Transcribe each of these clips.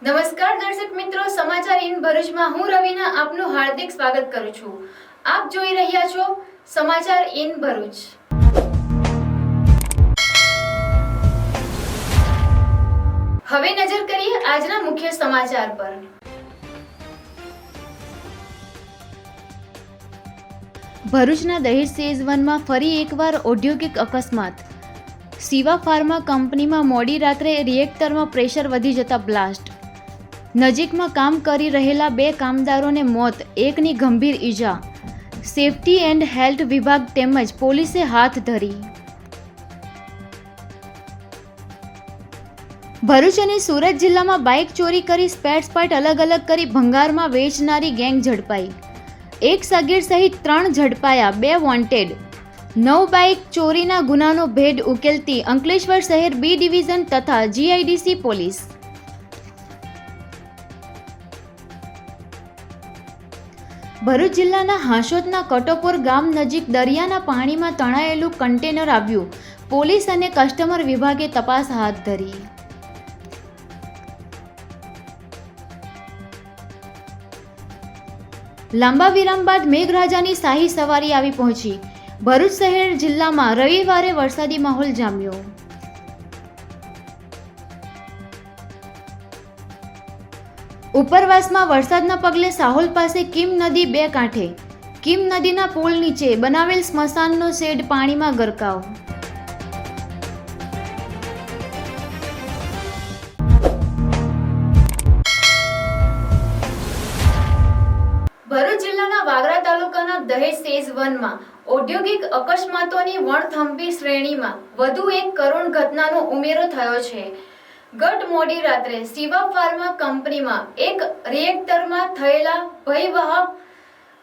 નમસ્કાર દર્શક મિત્રો, સમાચાર ઇન ભરૂચમાં હું રવિના આપનું હાર્દિક સ્વાગત કરું છું। આપ જોઈ રહ્યા છો સમાચાર ઇન ભરૂચ। હવે નજર કરીએ આજના મુખ્ય સમાચાર પર। ભરૂચના દહેજ ફેઝ 1માં ફરી એકવાર ઔદ્યોગિક અકસ્માત। શિવા ફાર્મા કંપનીમાં મોડી રાત્રે રિએક્ટરમાં પ્રેશર વધી જતા બ્લાસ્ટ। નજીકમાં કામ કરી રહેલા 2 કામદારોને મોત, એકની ગંભીર ઈજા। સેફટી એન્ડ હેલ્થ વિભાગ તેમજ પોલીસે હાથ ધરી। ભરૂચ અને સુરત જિલ્લામાં બાઇક ચોરી કરી સ્પેર પાર્ટ અલગ કરી ભંગારમાં વેચનારી ગેંગ ઝડપાઈ। એક સગીર સહિત 3 ઝડપાયા, 2 વોન્ટેડ। 9 બાઇક ચોરીના ગુનાનો ભેદ ઉકેલતી અંકલેશ્વર શહેર બી ડિવિઝન તથા જીઆઈડીસી પોલીસ। ભરૂચ જિલ્લાના હાંસોદના કટોપોર ગામ નજીક દરિયાના પાણીમાં તણાયેલું કન્ટેનર આવ્યું। પોલીસ અને કસ્ટમર વિભાગે તપાસ હાથ ધરી। લાંબા વિરામ બાદ મેઘરાજાની શાહી સવારી આવી પહોંચી। ભરૂચ શહેર જિલ્લામાં રવિવારે વરસાદી માહોલ જામ્યો। ઉપરવાસમાં વરસાદના પગલે સાહોલ પાસે કીમ નદી 2 કાંઠે। કીમ નદીના પુલ નીચે બનાવેલ સ્મશાનનો શેડ પાણીમાં ગરકાવ। ભરૂચ જિલ્લાના વાગરા તાલુકાના દહેજ ફેઝ 1માં ઔદ્યોગિક અકસ્માતોની વણથંભી શ્રેણીમાં વધુ એક કરુણ ઘટનાનો ઉમેરો થયો છે। ગત મોડી રાત્રે શિવા ફાર્મા કંપનીમાં એક રિએક્ટરમાં થયેલા ભયાવહ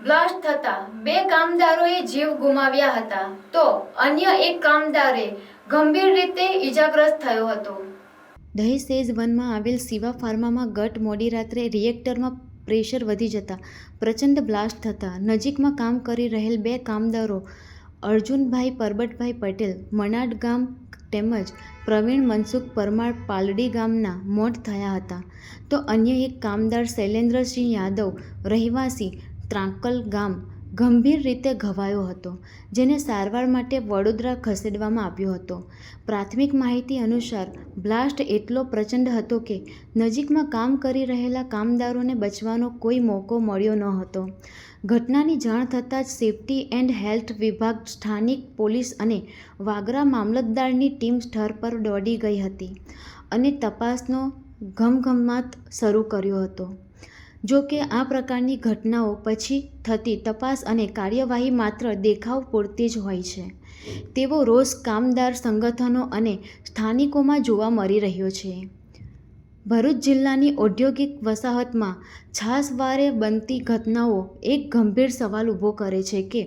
બ્લાસ્ટ થતા 2 કામદારોએ જીવ ગુમાવ્યા હતા, તો અન્ય એક કામદારે ગંભીર રીતે ઈજાગ્રસ્ત થયો હતો। દહેજ ફેઝ 1માં આવેલ શિવા ફાર્મામાં ગત મોડી રાત્રે રિએક્ટરમાં પ્રેશર વધી જતા પ્રચંડ બ્લાસ્ટ થતા નજીકમાં કામ કરી રહેલ 2 કામદારો અર્જુનભાઈ પરબતભાઈ પટેલ મનાડ ગામ તેમજ પ્રવીણ મનસુખ પરમાર પાલડી ગામના મોત થયા હતા, તો અન્ય એક કામદાર શૈલેન્દ્રસિંહ યાદવ રહેવાસી ત્રાંકલ ગામ ગંભીર રીતે ઘવાયો હતો, જેને સારવાર માટે વડોદરા ખસેડવામાં આવ્યો હતો। પ્રાથમિક માહિતી અનુસાર બ્લાસ્ટ એટલો પ્રચંડ હતો કે નજીકમાં કામ કરી રહેલા કામદારોને બચવાનો કોઈ મોકો મળ્યો ન હતો। ઘટનાની જાણ થતાં જ સેફટી એન્ડ હેલ્થ વિભાગ, સ્થાનિક પોલીસ અને વાગરા મામલતદારની ટીમ સ્થળ પર દોડી ગઈ હતી અને તપાસનો ઘમઘમાટ શરૂ કર્યો હતો। જો કે આ પ્રકારની ઘટનાઓ પછી થતી તપાસ અને કાર્યવાહી માત્ર દેખાવ પૂરતી જ હોય છે, તેવો રોષ કામદાર સંગઠનો અને સ્થાનિકોમાં જોવા મળી રહ્યો છે। ભરૂચ જિલ્લાની ઔદ્યોગિક વસાહતમાં છાશવારે બનતી ઘટનાઓ એક ગંભીર સવાલ ઊભો કરે છે કે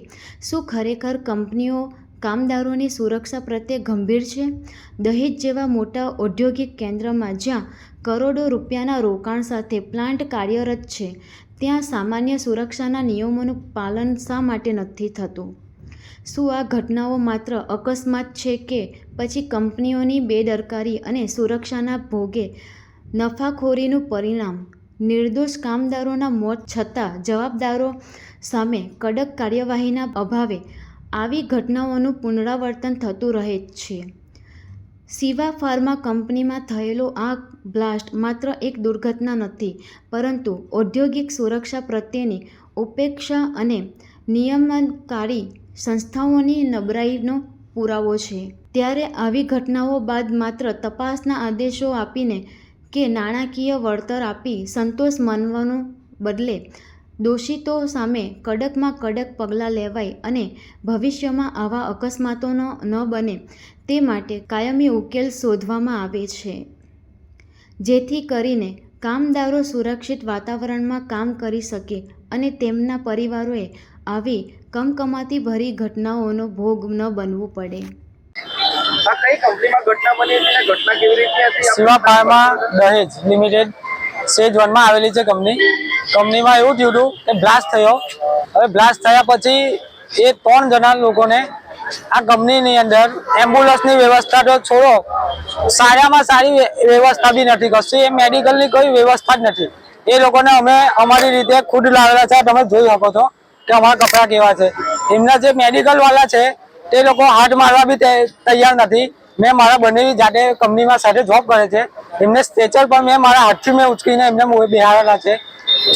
શું ખરેખર કંપનીઓ કામદારોની સુરક્ષા પ્રત્યે ગંભીર છે? દહેજ જેવા મોટા ઔદ્યોગિક કેન્દ્રમાં જ્યાં કરોડો રૂપિયાના રોકાણ સાથે પ્લાન્ટ કાર્યરત છે, ત્યાં સામાન્ય સુરક્ષાના નિયમોનું પાલન શા માટે નથી થતું? શું આ ઘટનાઓ માત્ર અકસ્માત છે કે પછી કંપનીઓની બેદરકારી અને સુરક્ષાના ભોગે નફાખોરીનું પરિણામ? નિર્દોષ કામદારોના મોત છતાં જવાબદારો સામે કડક કાર્યવાહીના અભાવે આવી ઘટનાઓનું પુનરાવર્તન થતું રહે છે। શિવા ફાર્મા કંપનીમાં થયેલો આ બ્લાસ્ટ માત્ર એક દુર્ઘટના નથી, પરંતુ ઔદ્યોગિક સુરક્ષા પ્રત્યેની ઉપેક્ષા અને નિયમનકારી સંસ્થાઓની નબળાઈનો પુરાવો છે। ત્યારે આવી ઘટનાઓ બાદ માત્ર તપાસના આદેશો આપીને કે નાણાકીય વળતર આપી સંતોષ માનવાને બદલે દોષિતો સામે કડકમાં કડક પગલાં લેવાય અને ભવિષ્યમાં આવા અકસ્માતો ન બને તે માટે કાયમી ઉકેલ શોધવામાં આવે છે, જેથી કરીને કામદારો સુરક્ષિત વાતાવરણમાં કામ કરી શકે અને તેમના પરિવારોએ આવી કમકમાતી ભરી ઘટનાઓનો ભોગ ન બનવું પડે। શિવા ફાર્મા દહેજ લિમિટેડ ફેઝ 1માં આવેલી છે કંપનીમાં એવું થયું હતું કે બ્લાસ્ટ થયો। હવે બ્લાસ્ટ થયા પછી એ 3 જણા લોકોને આ કંપનીની અંદર એમ્બ્યુલન્સની વ્યવસ્થા તો છોડો, સારામાં સારી વ્યવસ્થા બી નથી. કશું એ મેડિકલની કોઈ વ્યવસ્થા જ નથી. એ લોકોને અમે અમારી રીતે ખુદ લાવેલા છે. તમે જોઈ શકો છો કે અમારા કપડાં કેવા છે. એમના જે મેડિકલ વાળા છે તે લોકો હાથ મારવા બી તૈયાર નથી. મેં મારા બંને જાતે કંપનીમાં સાથે જોબ કરે છે, એમને સ્ટ્રેચર પર મેં મારા હાથથી મેં ઉચકીને એમને બેહાડેલા છે.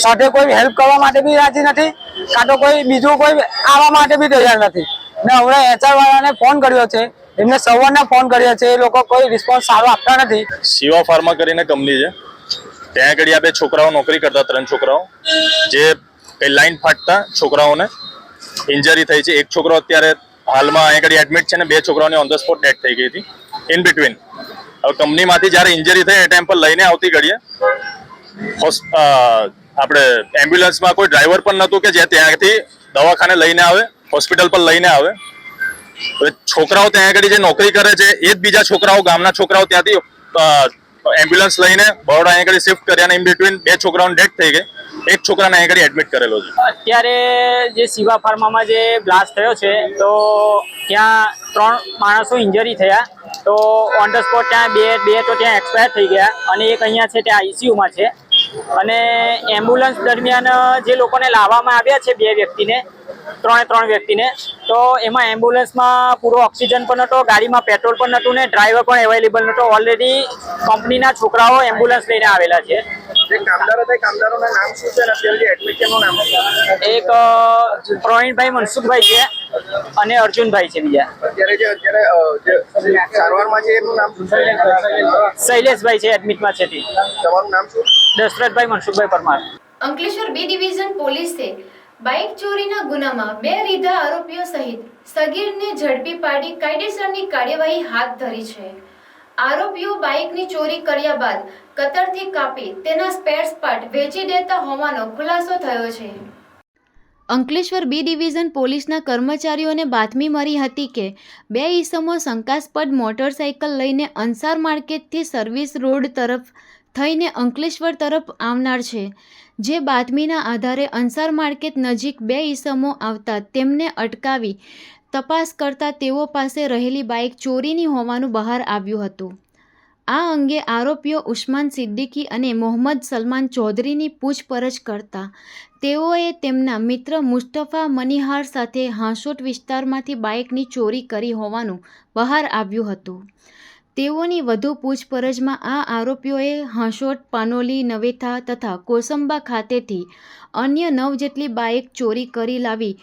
સાથે કોઈ હેલ્પ કરવા માટે બી રાજી નથી, કાં તો કોઈ બીજું કોઈ આવવા માટે બી તૈયાર નથી. મેં હમણાં HR વાળાને ફોન કર્યો છે, એમને સવારના ફોન કર્યા છે, એ લોકો કોઈ રિસ્પોન્સ સારો આપતા નથી. શિવા ફાર્મા કરીને કંપની છે, ત્યાં આગળ આ બે છોકરાઓ નોકરી કરતા, 3 છોકરાઓ, જે લાઈન ફાટતા છોકરાઓને ઇન્જરી થઈ છે. એક છોકરો અત્યારે હાલમાં અહીંયા આગળ એડમિટ છે ને 2 છોકરાઓની ઓન ધ સ્પોટ ડેથ થઈ ગઈ હતી ઇન બિટવીન. હવે કંપનીમાંથી જ્યારે ઇન્જરી થઈ એ ટાઈમ પર લઈને આવતી ઘડીએ આપણે એમ્બ્યુલન્સમાં કોઈ ડ્રાઈવર પણ નહોતું કે જે ત્યાંથી દવાખાને લઈને આવે, હોસ્પિટલ પર લઈને આવે. છોકરાઓ ત્યાં આગળ જે નોકરી કરે છે એ જ બીજા છોકરાઓ, ગામના છોકરાઓ ત્યાંથી એમ્બ્યુલન્સ લઈને બરોડા અહીં આગળ શિફ્ટ કર્યા અને ઇન બિટવીન 2 છોકરાઓની ડેથ થઈ ગઈ. એક છોકરાને અહીં આગળ એડમિટ કરેલો છે. અત્યારે જે શિવા ફાર્મામાં જે બ્લાસ્ટ થયો છે તો ત્યાં 3 માણસો ઇન્જરી થયા. તો ઓન ધ સ્પોટ ત્યાં બે તો ત્યાં એક્સપાયર થઈ ગયા અને એક અહીંયા છે ત્યાં ICUમાં છે. અને એમ્બ્યુલન્સ દરમિયાન જે લોકોને લાવવામાં આવ્યા છે 2 વ્યક્તિને, 3 વ્યક્તિને, તો એમાં એમ્બ્યુલન્સમાં પૂરો ઓક્સિજન પણ નહોતો, ગાડીમાં પેટ્રોલ પણ નહોતું ને ડ્રાઈવર પણ અવેલેબલ નહોતો. ઓલરેડી કંપનીના છોકરાઓ એમ્બ્યુલન્સ લઈને આવેલા છે. કામદારોના નામ શું છે અને અત્યારે જે એડમિટ છે એનું નામ શું? એક પ્રવીણભાઈ મનસુખભાઈ છે અને અર્જુનભાઈ છે બીજા. અત્યારે સારવારમાં છે એનું નામ શું છે? શૈલેષભાઈ છે, એડમિટમાં છે તે. તમારું નામ શું? દશરથભાઈ મનસુખભાઈ પરમાર. અંકલેશ્વર B ડિવિઝન પોલીસે બાઇક ચોરીના ગુનામાં 2 રીઢા આરોપીઓ સહિત સગીરને ઝડપી પાડી કાયદેસરની કાર્યવાહી હાથ ધરી છે. આરોપીઓ બાઇકની ચોરી કર્યા બાદ કતરથી કાપી તેના સ્પેર્સ પાર્ટ વેચી દેતા હોવાનો ખુલાસો થયો છે. અંકલેશ્વર B ડિવિઝન પોલીસના કર્મચારીઓને બાતમી મળી હતી કે 2 ઈસમો શંકાસ્પદ મોટરસાઇકલ લઈને અંસાર માર્કેટથી સર્વિસ રોડ તરફ થઈને અંકલેશ્વર તરફ આવનાર છે. જે બાતમીના આધારે અંસાર માર્કેટ નજીક 2 ઈસમો આવતા તેમને અટકાવી તપાસ કરતા તેઓ પાસે રહેલી બાઇક ચોરીની હોવાનું બહાર આવ્યું હતું. આ અંગે આરોપીઓ ઉસ્માન સિદ્દીકી અને મોહમ્મદ સલમાન ચૌધરીની પૂછપરછ કરતા તેઓએ તેમના મિત્ર મુસ્તફા મનીહાર સાથે હાંસોટ વિસ્તારમાંથી બાઇકની ચોરી કરી હોવાનું બહાર આવ્યું હતું. તેઓની વધુ પૂછપરછમાં આ આરોપીઓએ હાંસોટ, પાનોલી, નવેથા તથા કોસંબા ખાતેથી અન્ય 9 જેટલી બાઇક ચોરી કરી લાવી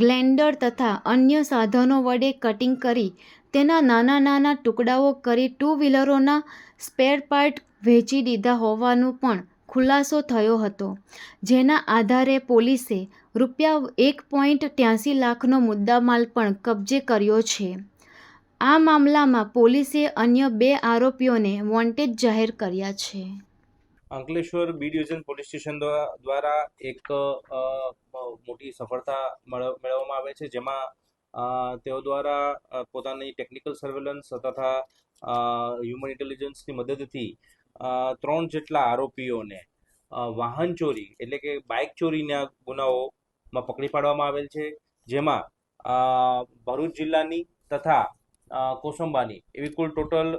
ગ્લેન્ડર તથા અન્ય સાધનો વડે કટિંગ કરી તેના નાના ટુકડાઓ કરી 2 વ્હીલરોના સ્પેર પાર્ટ વેચી દીધા હોવાનો પણ ખુલાસો થયો હતો. જેના આધારે પોલીસે ₹1.83 લાખનો મુદ્દામાલ પણ કબજે કર્યો છે. આ મામલામાં પોલીસે અન્ય 2 આરોપીઓને વોન્ટેડ જાહેર કર્યા છે. Ankleshwar B division police station દ્વારા એક મોટી સફળતા મેળવવામાં આવે છે, જેમાં તેઓ દ્વારા પોતાની ટેકનિકલ સર્વેલન્સ તથા હ્યુમન ઇન્ટેલિજન્સની મદદથી 3 જેટલા આરોપીઓને વાહન ચોરી એટલે કે બાઇક ચોરીના ગુનાઓમાં પકડી પાડવામાં આવેલ છે. જેમાં ભરૂચ જિલ્લાની તથા કોસંબાની એવી કુલ ટોટલ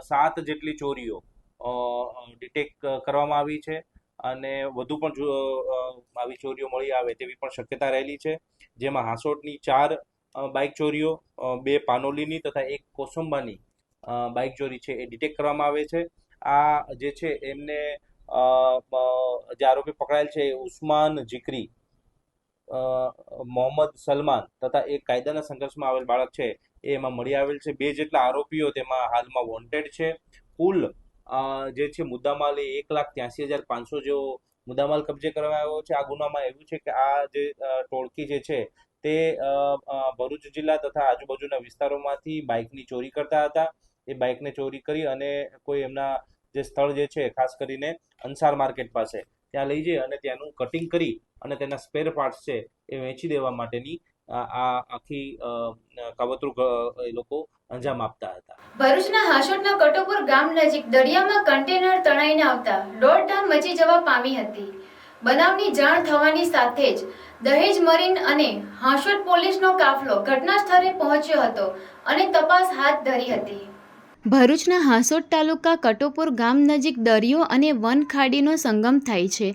7 જેટલી ચોરીઓ ડિટેક્ટ કરવામાં આવી છે અને વધુ પણ આવી ચોરીઓ મળી આવે તેવી પણ શક્યતા રહેલી છે. જેમાં હાંસોટની 4 બાઇક ચોરીઓ, 2 પાનોલીની તથા 1 કોસંબાની બાઇક ચોરી છે એ ડિટેક્ટ કરવામાં આવે છે. આ જે છે એમને જે આરોપી પકડાયેલ છે એ ઉસ્માન જીકરી, મોહમ્મદ સલમાન તથા એક કાયદાના સંઘર્ષમાં આવેલ બાળક છે એ એમાં મળી આવેલ છે. 2 જેટલા આરોપીઓ તેમાં હાલમાં વોન્ટેડ છે. કુલ જે છે મુદ્દામાલ એ 1,83,500 જેવો મુદ્દામાલ કબજે કરવામાં આવ્યો છે. આ ગુનામાં એવું છે કે આ જે ટોળકી જે છે તે ભરૂચ જિલ્લા તથા આજુબાજુના વિસ્તારોમાંથી બાઇકની ચોરી કરતા હતા. એ બાઇકને ચોરી કરી અને કોઈ એમના જે સ્થળ જે છે ખાસ કરીને અંસાર માર્કેટ પાસે ત્યાં લઈ જઈ અને ત્યાંનું કટિંગ કરી અને તેના સ્પેર પાર્ટ્સ છે એ વેચી દેવા માટેની આ આખી કાવતરું એ લોકો અંજામ આપતા હતા. ભરૂચના હાંસોટના કટોપુર ગામ નજીક દરિયામાં કન્ટેનર તણાઈને આવતા દોડધામ મચી જવા પામી હતી. બનાવની જાણ થવાની સાથે જ દહેજ મરીન અને હાંસોટ પોલીસનો કાફલો ઘટના સ્થળે પહોંચ્યો હતો અને તપાસ હાથ ધરી હતી. ભરૂચના હાંસોટ તાલુકા કટોપુર ગામ નજીક દરિયો અને વન ખાડીનો સંગમ થાય છે.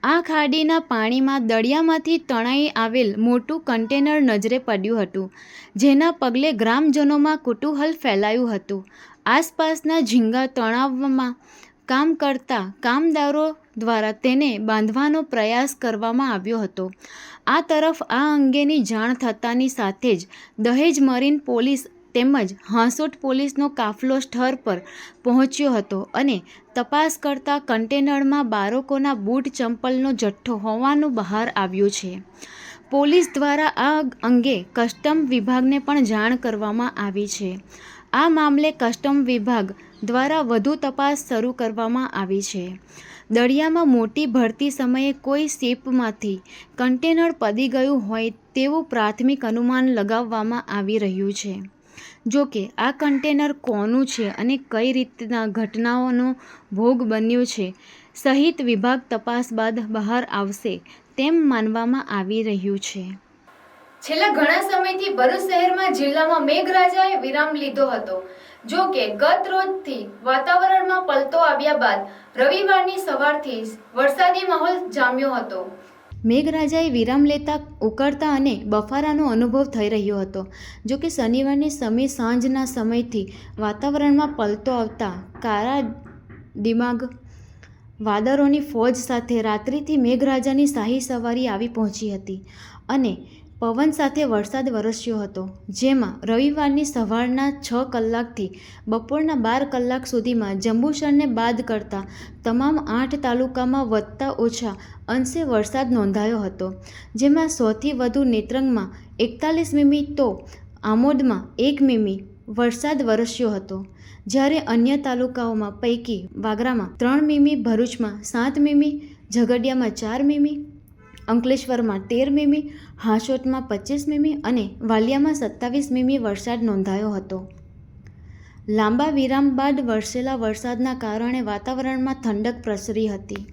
આ ખાડીના પાણીમાં દરિયામાંથી તણાઈ આવેલ મોટું કન્ટેનર નજરે પડ્યું હતું, જેના પગલે ગ્રામજનોમાં કુતૂહલ ફેલાયું હતું. આસપાસના ઝીંગા તળાવમાં કામ કરતા કામદારો દ્વારા તેને બાંધવાનો પ્રયાસ કરવામાં આવ્યો હતો. આ તરફ આ અંગેની જાણ થતાની સાથે જ દહેજ મરીન પોલીસ તેમજ હાંસોટ પોલીસનો કાફલો સ્થળ પર પહોંચ્યો હતો અને તપાસ કરતા કન્ટેનરમાં બાળકોના બૂટ ચંપલનો જથ્થો હોવાનું બહાર આવ્યું છે. પોલીસ દ્વારા આ અંગે કસ્ટમ વિભાગને પણ જાણ કરવામાં આવી છે. આ મામલે કસ્ટમ વિભાગ દ્વારા વધુ તપાસ શરૂ કરવામાં આવી છે. દરિયામાં મોટી ભરતી સમયે કોઈ શિપમાંથી કન્ટેનર પડી ગયું હોય તેવું પ્રાથમિક અનુમાન લગાવવામાં આવી રહ્યું છે. જો કે આ કન્ટેનર કોનું છે અને કઈ રીતના ઘટનાઓનો ભોગ બન્યું છે સહિત વિભાગ તપાસ બાદ બહાર આવશે તેમ માનવામાં આવી રહ્યું છે. છેલ્લા ઘણા સમયથી ભરૂચ શહેરમાં જિલ્લામાં મેઘરાજાએ વિરામ લીધો હતો. જો કે ગત રોજથી વાતાવરણમાં પલટો આવ્યા બાદ રવિવારની સવારથી વરસાદી માહોલ જામ્યો હતો. મેઘરાજાએ વિરામ લેતા ઉકળતા અને બફારાનો અનુભવ થઈ રહ્યો હતો. જો કે શનિવારની સાંજના સમયથી વાતાવરણમાં પલટો આવતા કાળા દિમાગ વાદળોની ફોજ સાથે રાત્રિથી મેઘરાજાની શાહી સવારી આવી પહોંચી હતી અને પવન સાથે વરસાદ વરસ્યો હતો, જેમાં રવિવારની સવારના 6 કલાકથી બપોરના 12 કલાક સુધીમાં જંબુસરને બાદ કરતા તમામ 8 તાલુકામાં વધતા ઓછા અંશે વરસાદ નોંધાયો હતો, જેમાં સૌથી વધુ નેત્રંગમાં 41 મીમી તો આમોદમાં 1 મીમી વરસાદ વરસ્યો હતો, જ્યારે અન્ય તાલુકાઓમાં પૈકી વાગરામાં 3 મીમી, ભરૂચમાં 7 મીમી, ઝઘડિયામાં 4 મીમી, અંકલેશ્વરમાં 13 મીમી, હાંસોટમાં 25 મીમી અને વાલિયામાં 27 મીમી વરસાદ નોંધાયો હતો. લાંબા વિરામ બાદ વરસેલા વરસાદના કારણે વાતાવરણમાં ઠંડક પ્રસરી હતી.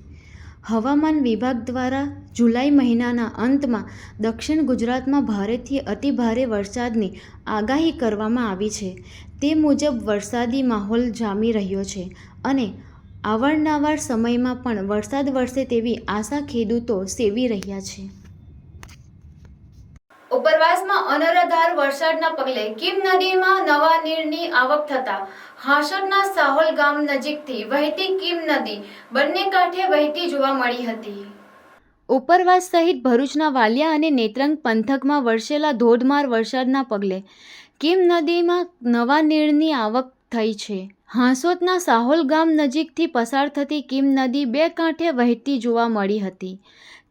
હવામાન વિભાગ દ્વારા જુલાઈ મહિનાના અંતમાં દક્ષિણ ગુજરાતમાં ભારેથી અતિભારે વરસાદની આગાહી કરવામાં આવી છે. તે મુજબ વરસાદી માહોલ જામી રહ્યો છે અને અવારનવાર સમયમાં પણ વરસાદ વરસે તેવી આશા ખેડૂતો સેવી રહ્યા છે. ઉપરવાસમાં અનરાધાર વરસાદના પગલે કીમ નદીમાં નવા નીરની આવક થતા હાંસોટના સાહોલ ગામ નજીકથી વહેતી કીમ નદી બંને કાંઠે વહેતી જોવા મળી હતી. ઉપરવાસ સહિત ભરૂચના વાલિયા અને નેત્રંગ પંથકમાં વરસેલા ધોધમાર વરસાદના પગલે કીમ નદીમાં નવા નીરની આવક થઈ છે. હાંસોટના સાહોલ ગામ નજીકથી પસાર થતી કીમ નદી બે કાંઠે વહેતી જોવા મળી હતી.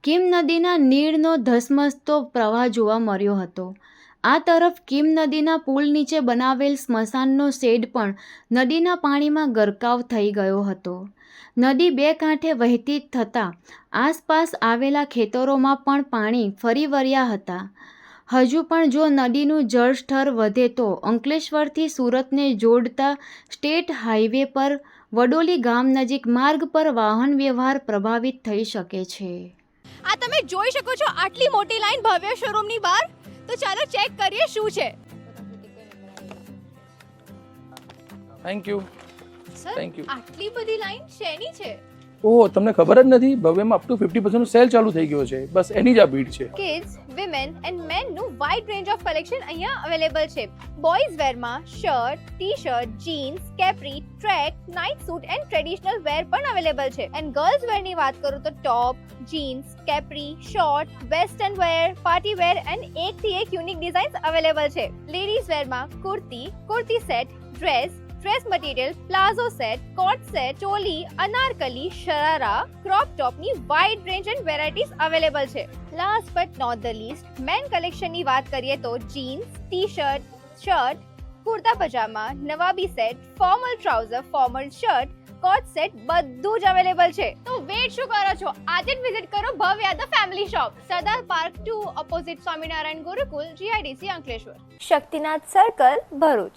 કીમ નદીના નીરનો ધસમસતો પ્રવાહ જોવા મળ્યો હતો. આ તરફ કીમ નદીના પુલ નીચે બનાવેલ સ્મશાનનો શેડ પણ નદીના પાણીમાં ગરકાવ થઈ ગયો હતો. નદી બે કાંઠે વહેતી થતાં આસપાસ આવેલા ખેતરોમાં પણ પાણી ફરી વળ્યા હતા. હજુ પણ જો નદીનું જળસ્તર વધે તો અંકલેશ્વરથી સુરતને જોડતા સ્ટેટ હાઈવે પર વડોલી ગામ નજીક માર્ગ પર વાહન વ્યવહાર પ્રભાવિત થઈ શકે છે. આ તમે જોઈ શકો છો આટલી મોટી લાઈન ભવ્ય શોરૂમની બહાર. તો ચાલો ચેક કરીએ શું છે. Thank you. Sir Thank you. આટલી બધી લાઈન શેની છે? ઓહ, તમને ખબર જ નથી, ભવ્યમાં અપ ટુ 50% નો સેલ ચાલુ થઈ ગયો છે. બસ એની જ આ ભીડ છે. કિડ્સ, વિમેન એન્ડ મેન નું વાઇડ રેન્જ ઓફ કલેક્શન અહીંયા અવેલેબલ છે. બોયઝ વેરમાં shirt, t-shirt, jeans, capri, track, night suit and traditional wear પણ અવેલેબલ છે. એન્ડ ગર્લ્સ વેરની વાત કરું તો top, jeans, capri, short, western wear, party wear and એકથી એક યુનિક ડિઝાઇન્સ અવેલેબલ છે. લેડીઝ વેરમાં kurti, kurti set, dress material, palazzo set, coat set, choli, anarkali, sharara, crop ટોપની wide range and varieties available છે. Last but not the least, men કલેક્શનની વાત કરીએ તો jeans, t-shirt, shirt, kurta pajama, Nawabi set, formal trouser, formal shirt, coat set બધું જ અવેલેબલ છે. તો વેટ શું કરો છો? આજે જ વિઝિટ કરો Bhavya the family shop, Sardar park 2 opposite Swaminarayan Gurukul, GIDC Ankleshwar. Shaktinath circle, Bharuch.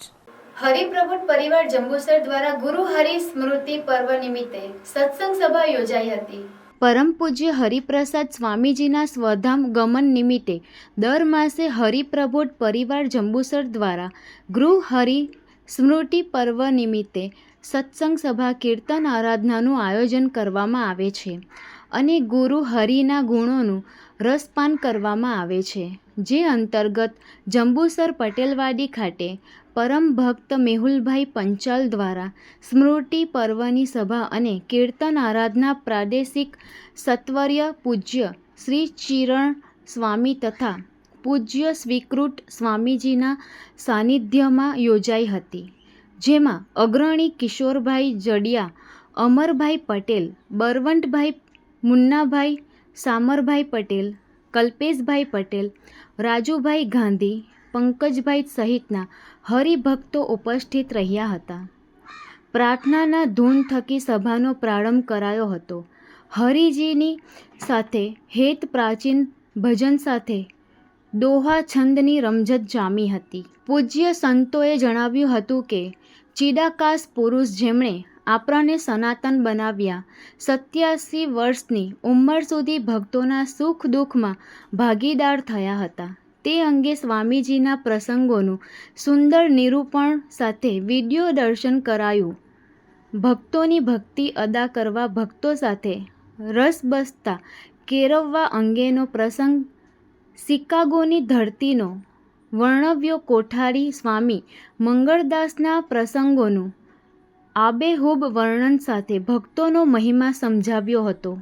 હરિપ્રભુટ પરિવાર જંબુસર દ્વારા ગુરુ હરિ સ્મૃતિ પર્વ નિમિત્તે સત્સંગ સભા યોજાઈ હતી. પરમ પૂજ્ય હરિપ્રસાદ સ્વામીજીના સ્વધામ ગમન નિમિત્તે દર માસે હરિપ્રબોધ પરિવાર જંબુસર દ્વારા ગૃહ હરિ સ્મૃતિ પર્વ નિમિત્તે સત્સંગ સભા કીર્તન આરાધનાનું આયોજન કરવામાં આવે છે અને ગુરુ હરિના ગુણોનું રસપાન કરવામાં આવે છે, જે અંતર્ગત જંબુસર પટેલવાડી ખાતે પરમ ભક્ત મેહુલભાઈ પંચાલ દ્વારા સ્મૃતિ પર્વની સભા અને કીર્તન આરાધના પ્રાદેશિક સત્વર્ય પૂજ્ય શ્રી ચિરણ સ્વામી તથા પૂજ્ય સ્વીકૃત સ્વામીજીના સાનિધ્યમાં યોજાઈ હતી, જેમાં અગ્રણી કિશોરભાઈ જડિયા, અમરભાઈ પટેલ, બરવંતભાઈ, મુન્નાભાઈ, સામરભાઈ પટેલ, કલ્પેશભાઈ પટેલ, રાજુભાઈ ગાંધી, પંકજભાઈ સહિતના હરિભક્તો ઉપસ્થિત રહ્યા હતા. પ્રાર્થનાના ધૂન થકી સભાનો પ્રારંભ કરાયો હતો. હરિજીની સાથે હેત પ્રાચીન ભજન સાથે દોહા છંદની રમઝટ જામી હતી. પૂજ્ય સંતોએ જણાવ્યું હતું કે ચિદાકાશ પુરુષ જેમણે આપણને સનાતન બનાવ્યા 87 વર્ષની ઉંમર સુધી ભક્તોના સુખ દુઃખમાં ભાગીદાર થયા હતા. તે અંગે સ્વામીજીના પ્રસંગોનું સુંદર નિરૂપણ સાથે વિડીયો દર્શન કરાયું. ભક્તોની ભક્તિ અદા કરવા ભક્તો સાથે રસબસતા કેળવવા અંગેનો પ્રસંગ શિકાગોની ધરતીનો વર્ણવ્યો. કોઠારી સ્વામી મંગળદાસના પ્રસંગોનું આબેહૂબ વર્ણન સાથે ભક્તોનો મહિમા સમજાવ્યો હતો.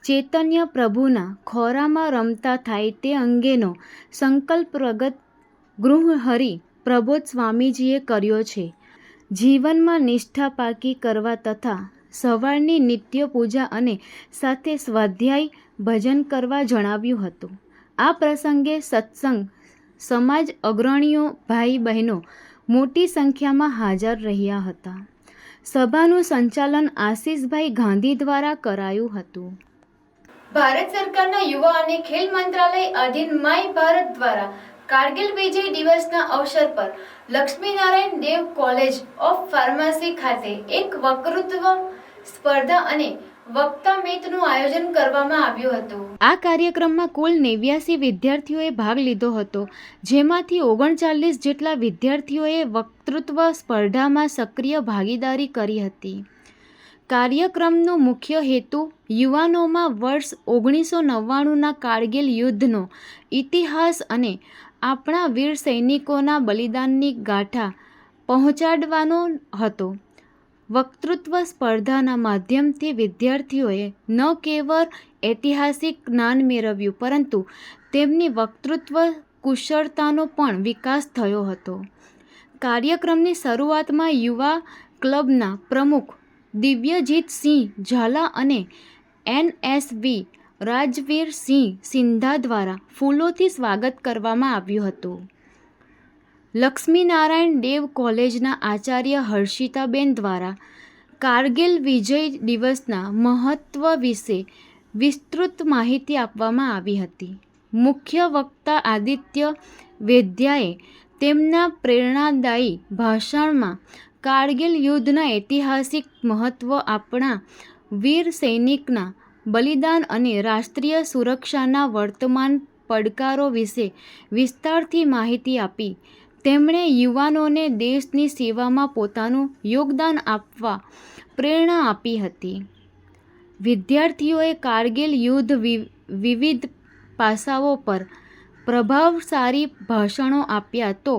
ચૈતન્ય પ્રભુના ખોરામાં રમતા થાય તે અંગેનો સંકલ્પ પ્રગટ ગૃહહરિ પ્રબોધ સ્વામીજીએ કર્યો છે. જીવનમાં નિષ્ઠા પાકી કરવા તથા સવારની નિત્ય પૂજા અને સાથે સ્વાધ્યાય ભજન કરવા જણાવ્યું હતું. આ પ્રસંગે સત્સંગ સમાજ અગ્રણીઓ, ભાઈ બહેનો મોટી સંખ્યામાં હાજર રહ્યા હતા. સભાનું સંચાલન આશીષભાઈ ગાંધી દ્વારા કરાયું હતું. ભારત સરકારના યુવા અને ખેલ મંત્રાલય અધીન માય ભારત દ્વારા કારગિલ વિજય દિવસના અવસર પર લક્ષ્મીનારાયણ દેવ કોલેજ ઓફ ફાર્મસી ખાતે એક વક્તૃત્વ સ્પર્ધા અને વક્તા મેચનું આયોજન કરવામાં આવ્યું હતું. આ કાર્યક્રમમાં કુલ 89 વિદ્યાર્થીઓએ ભાગ લીધો હતો, જેમાંથી 39 જેટલા વિદ્યાર્થીઓએ વક્તૃત્વ સ્પર્ધામાં સક્રિય ભાગીદારી કરી હતી. કાર્યક્રમનો મુખ્ય હેતુ યુવાનોમાં વર્ષ 1999ના કારગિલ યુદ્ધનો ઇતિહાસ અને આપણા વીર સૈનિકોના બલિદાનની ગાથા પહોંચાડવાનો હતો. વક્તૃત્વ સ્પર્ધાના માધ્યમથી વિદ્યાર્થીઓએ ન કેવળ ઐતિહાસિક જ્ઞાન મેળવ્યું, પરંતુ તેમની વક્તૃત્વ કુશળતાનો પણ વિકાસ થયો હતો. કાર્યક્રમની શરૂઆતમાં યુવા ક્લબના પ્રમુખ દિવ્યજીતસિંહ ઝાલા અને NSV રાજવીરસિંહ સિંધા દ્વારા ફૂલોથી સ્વાગત કરવામાં આવ્યું હતું. લક્ષ્મીનારાયણ દેવ કોલેજના આચાર્ય હર્ષિતાબેન દ્વારા કારગિલ વિજય દિવસના મહત્વ વિશે વિસ્તૃત માહિતી આપવામાં આવી હતી. મુખ્ય વક્તા આદિત્ય વેદ્યાએ તેમના પ્રેરણાદાયી ભાષણમાં કારગિલ યુદ્ધના ઐતિહાસિક મહત્વ, આપણા વીર સૈનિકના બલિદાન અને રાષ્ટ્રીય સુરક્ષાના વર્તમાન પડકારો વિશે વિસ્તારથી માહિતી આપી. તેમણે યુવાનોને દેશની સેવામાં પોતાનું યોગદાન આપવા પ્રેરણા આપી હતી. વિદ્યાર્થીઓએ કારગિલ યુદ્ધ વિવિધ પાસાઓ પર પ્રભાવશાળી ભાષણો આપ્યા તો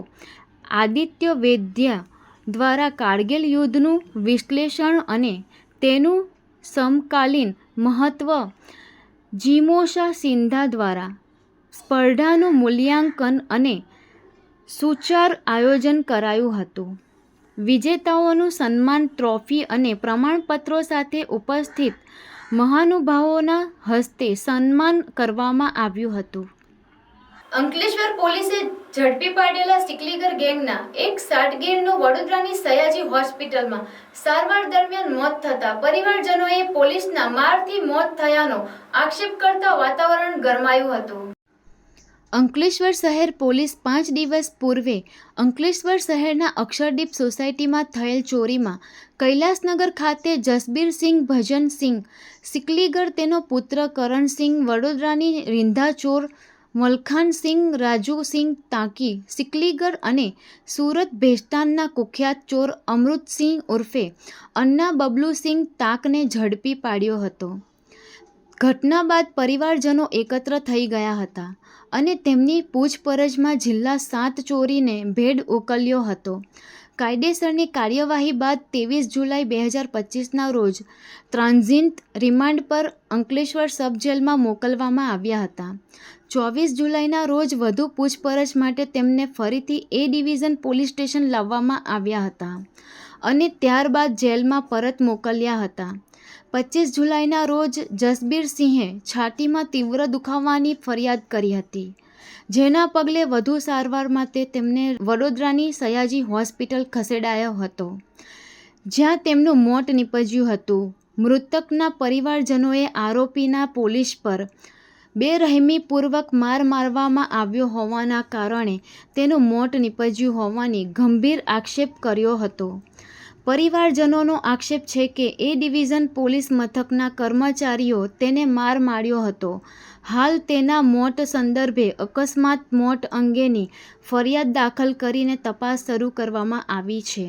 આદિત્ય વૈદ્યા દ્વારા કારગિલ યુદ્ધનું વિશ્લેષણ અને તેનું સમકાલીન મહત્વ, જીમોશા સિંધા દ્વારા સ્પર્ધાનું મૂલ્યાંકન અને સુચાર આયોજન કરાયું હતું. વિજેતાઓનું સન્માન ટ્રોફી અને પ્રમાણપત્રો સાથે ઉપસ્થિત મહાનુભાવોના હસ્તે સન્માન કરવામાં આવ્યું હતું. અંકલેશ્વર પોલીસે ઝડપી પાડેલા સિકલીગર ગેંગના એક સાટગીરનું વડોદરાની સયાજી હોસ્પિટલમાં સારવાર દરમિયાન મોત થતાં પરિવારજનોએ પોલીસના મારથી મોત થયાનો આક્ષેપ કરતા વાતાવરણ ગરમાયું હતું. અંકલેશ્વર શહેર પોલીસ 5 દિવસ પૂર્વે અંકલેશ્વર શહેરના અક્ષરદીપ સોસાયટીમાં થયેલ ચોરીમાં કૈલાસનગર ખાતે જસબીરસિંહ ભજનસિંહ સિકલીગર, તેનો પુત્ર કરણસિંહ, વડોદરાની રીંધાચોર મલખાનસિંહ રાજુસિંહ તાકી સિકલીગર અને સુરત ભેસ્તાનના કુખ્યાત ચોર અમૃતસિંહ ઉર્ફે અન્ના બબલુસિંહ તાકને ઝડપી પાડ્યો હતો. ઘટના બાદ પરિવારજનો એકત્ર થઈ ગયા હતા અને તેમની પૂછપરછમાં જિલ્લા 7 ચોરીને ભેદ ઉકેલ્યો હતો. કાયદેસરની કાર્યવાહી બાદ 23 જુલાઈ 2025ના રોજ ટ્રાન્ઝિટ રિમાન્ડ પર અંકલેશ્વર સબ જેલમાં મોકલવામાં આવ્યા હતા. 24 જુલાઈના રોજ વધુ પૂછપરછ માટે તેમને ફરીથી એ ડિવિઝન પોલીસ સ્ટેશન લાવવામાં આવ્યા હતા અને ત્યારબાદ જેલમાં પરત મોકલ્યા હતા. 25 જુલાઈના રોજ જસબીરસિંહે છાતીમાં તીવ્ર દુખાવાની ફરિયાદ કરી હતી, જેના પગલે વધુ સારવાર માટે તેમને વડોદરાની સયાજી હોસ્પિટલ ખસેડાયો હતો, જ્યાં તેમનું મોત નીપજ્યું હતું. મૃતકના પરિવારજનોએ આરોપીના પોલીસ પર બેરહેમીપૂર્વક માર મારવામાં આવ્યો હોવાના કારણે તેનું મોત નીપજ્યું હોવાની ગંભીર આક્ષેપ કર્યો હતો. પરિવારજનોનો આક્ષેપ છે કે એ ડિવિઝન પોલીસ મથકના કર્મચારીઓ તેને માર માર્યો હતો. હાલ તેના મોત સંદર્ભે અકસ્માત મોત અંગેની ફરિયાદ દાખલ કરીને તપાસ શરૂ કરવામાં આવી છે.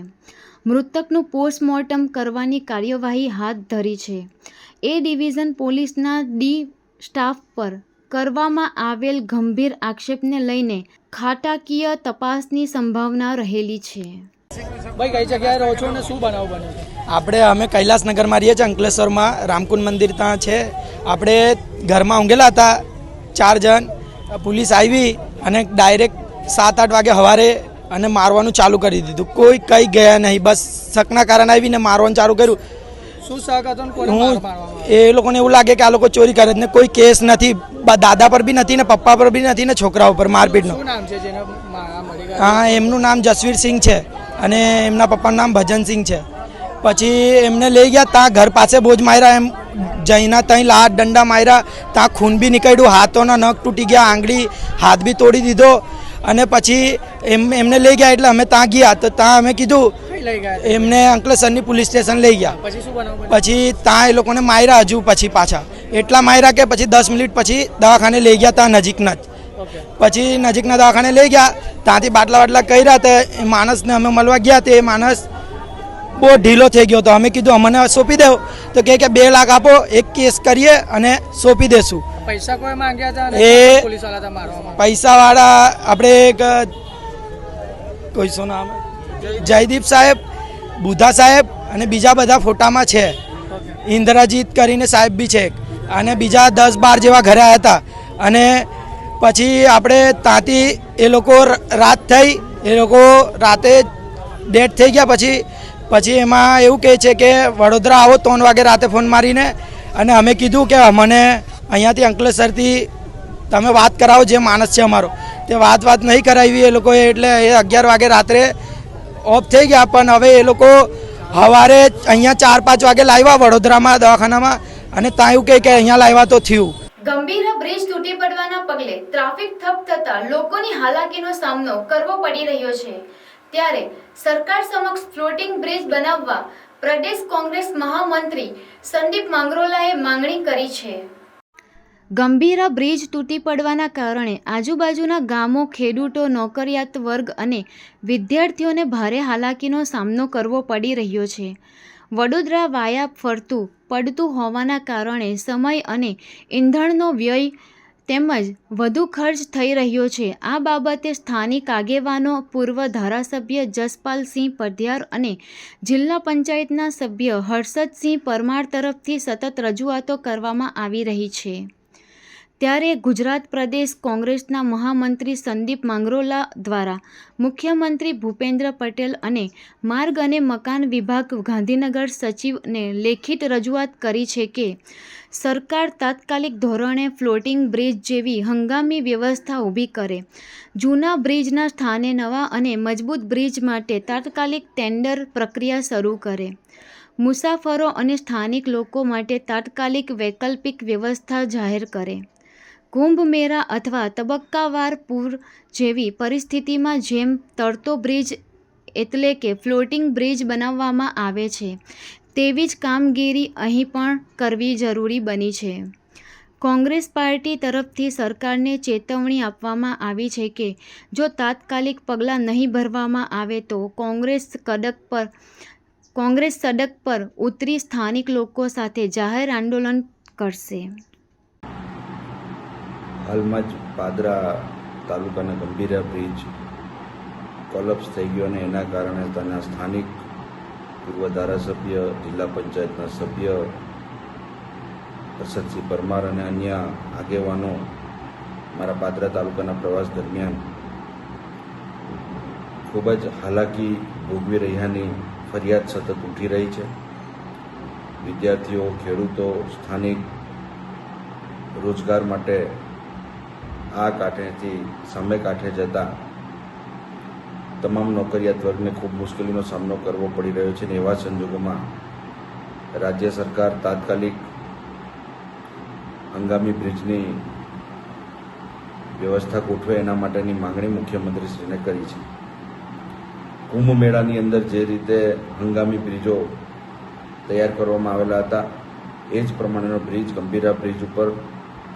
મૃતકનું પોસ્ટમોર્ટમ કરવાની કાર્યવાહી હાથ ધરી છે. એ ડિવિઝન પોલીસના ડી સ્ટાફ પર કરવામાં આવેલ ગંભીર આક્ષેપને લઈને ખાતાકીય તપાસની સંભાવના રહેલી છે. ભાઈ કઈ જગ્યાએ રહો છો અને શું બનાવ બન્યો છે? આપણે અમે કૈલાસનગરમાં રહીએ છીએ, અંકલેશ્વરમાં રામકુંડ મંદિર ત્યાં છે. આપણે ઘરમાં ઊંઘેલા હતા 4 જણ, પોલીસ આવી અને ડાયરેક્ટ 7-8 વાગે સવારે અને મારવાનું ચાલુ કરી દીધું. કોઈ કંઈ ગયા નહીં, બસ શકના કારણે આવીને મારવાનું ચાલુ કર્યું. શું શક હતો ને કોને હું મારવામાં એ લોકોને એવું લાગે કે આ લોકો ચોરી કરે ને કોઈ કેસ નથી, દાદા પર બી નથી ને પપ્પા પર બી નથી ને છોકરાઓ પર મારપીટનો. શું નામ છે જેને મળી ગયા? હા, એમનું નામ જસવીરસિંહ છે અને એમના પપ્પાનું નામ ભજનસિંહ છે. પછી એમને લઈ ગયા, ત્યાં ઘર પાસે બોજ માર્યા, એમ જઈના ત્યાં લાત દંડા માર્યા, ત્યાં ખૂન બી નીકળ્યું, હાથોના નખ તૂટી ગયા, આંગળી હાથ બી તોડી દીધો. અને પછી એમને લઈ ગયા એટલે અમે ત્યાં ગયા તો ત્યાં અમે કીધું લઈ ગયા એમને અંકલેશ્વરની પોલીસ સ્ટેશન લઈ ગયા. પછી શું બનાવ બન્યો? પછી ત્યાં એ લોકોને માર્યા હજુ પછી પાછા એટલા માર્યા કે પછી 10 મિનિટ પછી દવાખાને લઈ ગયા, ત્યાં નજીકના જ. પછી નજીકના દવાખાને લઈ ગયા, ત્યાંથી બાટલા બાટલા કર્યા તો એ માણસને અમે મળવા ગયા તો એ માણસ બહુ ઢીલો થઈ ગયો હતો. અમે કીધું અમને સોંપી દો તો કે 2 લાખ આપો, એક કેસ કરીએ અને સોંપી દેશું. પૈસા કોઈ માંગ્યા હતા અને એ પોલીસ વાળા હતા મારવામાં? પૈસાવાળા આપણે એક કોઈ શું નામ જયદીપ સાહેબ, બુધા સાહેબ અને બીજા બધા ફોટામાં છે. ઇન્દ્રજીત કરીને સાહેબ બી છે અને બીજા 10-12 જેવા ઘરે આવ્યા હતા. અને પછી આપણે ત્યાંથી એ લોકો રાત થઈ, એ લોકો રાતે ડેથ થઈ ગયા. પછી એમાં એવું કહે છે કે વડોદરા આવો 3 વાગે રાતે ફોન મારીને, અને અમે કીધું કે અમને અહીંયાથી અંકલેશ્વરથી તમે વાત કરાવો, જે માણસ છે અમારો તે વાત નહીં કરાવી એ લોકોએ. એટલે એ 11 વાગે રાત્રે ઓફ થઈ ગયા. પણ હવે એ લોકો સવારે અહીંયા 4-5 વાગે લાવ્યા વડોદરામાં દવાખાનામાં, અને ત્યાં એવું કહે કે અહીંયા લાવ્યા તો થયું. ગંભીર બ્રિજ તૂટી પડવાના પગલે ટ્રાફિક ઠપ થતા લોકોની હાલાકીનો સામનો કરવો પડી રહ્યો છે. ત્યારે સરકાર સમક્ષ ફ્લોટિંગ બ્રિજ બનાવવા પ્રદેશ કોંગ્રેસ મહામંત્રી સંદીપ માંગરોલાએ માંગણી કરી છે. ગંભીરા બ્રિજ તૂટી પડવાના કારણે આજુબાજુના ગામો, ખેડૂતો, નોકરિયાત વર્ગ અને વિદ્યાર્થીઓને ભારે હાલાકીનો સામનો કરવો પડી રહ્યો છે. વડોદરા વાયા ફરતું પડતું હોવાના કારણે સમય અને ઈંધણનો વ્યય તેમજ વધુ ખર્ચ થઈ રહ્યો છે. આ બાબતે સ્થાનિક આગેવાનો, પૂર્વ ધારાસભ્ય જસપાલસિંહ પઢિયાર અને જિલ્લા પંચાયતના સભ્ય હર્ષદસિંહ પરમાર તરફથી સતત રજૂઆતો કરવામાં આવી રહી છે. ત્યારે ગુજરાત પ્રદેશ કોંગ્રેસના મહામંત્રી સંદીપ માંગરોલા દ્વારા મુખ્યમંત્રી ભૂપેન્દ્ર પટેલ અને માર્ગ અને મકાન વિભાગ ગાંધીનગર સચિવને લેખિત રજૂઆત કરી છે કે સરકાર તાત્કાલિક ધોરણે ફ્લોટિંગ બ્રિજ જેવી હંગામી વ્યવસ્થા ઊભી કરે, જૂના બ્રિજના સ્થાને નવા અને મજબૂત બ્રિજ માટે તાત્કાલિક ટેન્ડર પ્રક્રિયા શરૂ કરે, મુસાફરો અને સ્થાનિક લોકો માટે તાત્કાલિક વૈકલ્પિક વ્યવસ્થા જાહેર કરે, કુંભ મેળા અથવા તબક્કાવાર પૂર જેવી પરિસ્થિતિમાં જેમ તરતો બ્રિજ એટલે કે ફ્લોટિંગ બ્રિજ બનાવવામાં આવે છે તેવી જ કામગીરી અહીં પણ કરવી જરૂરી બની છે. કોંગ્રેસ પાર્ટી તરફથી સરકારને ચેતવણી આપવામાં આવી છે કે જો તાત્કાલિક પગલાં નહીં ભરવામાં આવે તો કોંગ્રેસ સડક પર ઉતરી સ્થાનિક લોકો સાથે જાહેર આંદોલન કરશે. હાલમાં જ પાદરા તાલુકાના ગંભીરા બ્રિજ કોલેપ્સ થઈ ગયો અને એના કારણે તેના સ્થાનિક પૂર્વ ધારાસભ્ય, જિલ્લા પંચાયતના સભ્ય હર્ષદસિંહ પરમાર અને અન્ય આગેવાનો મારા પાદરા તાલુકાના પ્રવાસ દરમિયાન ખૂબ જ હાલાકી ભોગવી રહ્યાની ફરિયાદ સતત ઉઠી રહી છે. વિદ્યાર્થીઓ, ખેડૂતો, સ્થાનિક રોજગાર માટે આ કાંઠેથી સામે કાંઠે જતા તમામ નોકરિયાત વર્ગને ખૂબ મુશ્કેલીનો સામનો કરવો પડી રહ્યો છે. અને એવા સંજોગોમાં રાજ્ય સરકાર તાત્કાલિક હંગામી બ્રિજની વ્યવસ્થા ગોઠવે એના માટેની માંગણી મુખ્યમંત્રીશ્રીને કરી છે. કુંભ મેળાની અંદર જે રીતે હંગામી બ્રિજો તૈયાર કરવામાં આવેલા હતા એ જ પ્રમાણેનો બ્રિજ ગંભીરા બ્રિજ ઉપર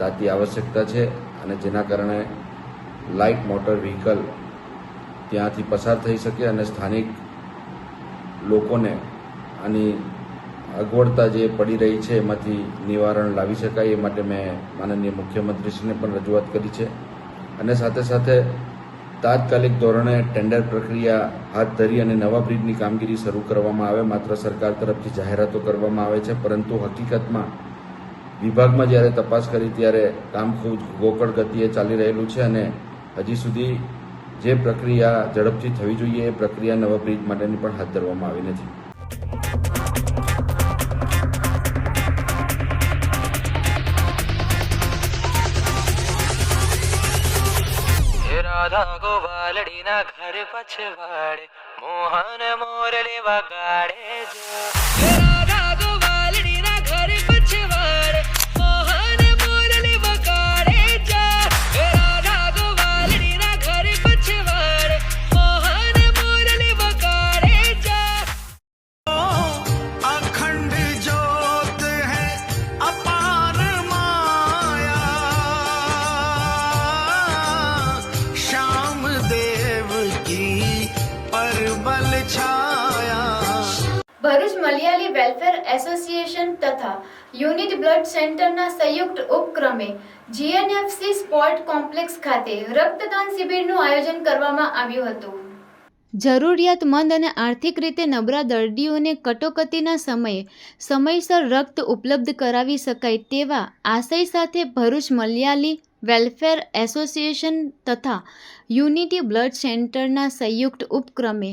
તાતી આવશ્યકતા છે અને જેના કારણે લાઇટ મોટર વ્હીકલ ત્યાંથી પસાર થઈ શકે અને સ્થાનિક લોકોને આની અગવડતા જે પડી રહી છે એમાંથી નિવારણ લાવી શકાય એ માટે મેં માનનીય મુખ્યમંત્રીશ્રીને પણ રજૂઆત કરી છે. અને સાથે સાથે તાત્કાલિક ધોરણે ટેન્ડર પ્રક્રિયા હાથ ધરી અને નવા બ્રિજની કામગીરી શરૂ કરવામાં આવે. માત્ર સરકાર તરફથી જાહેરાતો કરવામાં આવે છે, પરંતુ હકીકતમાં વિભાગમાં જ્યારે તપાસ કરી ત્યારે કામ ખૂબ ગોકળ ગતિએ ચાલી રહેલું છે અને હજી સુધી જે પ્રક્રિયા ઝડપથી થવી જોઈએ એ પ્રક્રિયા નવા બ્રિજ માટેની પણ હાથ ધરવામાં આવી નથી. રાધા ગોવાલડીના ઘર પછવાડે મોહન મોરલી વગાડે રાધા ગોવાલડીના ઘર પછવાડે મોહન મોરલી વગાડે રાધા ગોવાલડીના ઘર પછવાડે મોહન મોરલી વગાડે અખંડ જ્યોત હૈ અપાર માયા श्याम देव की परबल छाया. ભરૂચ મલયાલી વેલફેર એસોસિએશન તથા યુનિટ બ્લડ સેન્ટરના સંયુક્ત ઉપક્રમે જીએનએફસી સ્પોર્ટ કોમ્પ્લેક્સ ખાતે રક્તદાન શિબિરનું આયોજન કરવામાં આવ્યું હતું. જરૂરિયાતમંદ અને આર્થિક રીતે નબળા દર્દીઓને કટોકટીના સમયે સમયસર રક્ત ઉપલબ્ધ કરાવી શકાય તેવા આશય સાથે ભરૂચ મલયાલી વેલફેર એસોસિએશન તથા યુનિટી બ્લડ સેન્ટરના સંયુક્ત ઉપક્રમે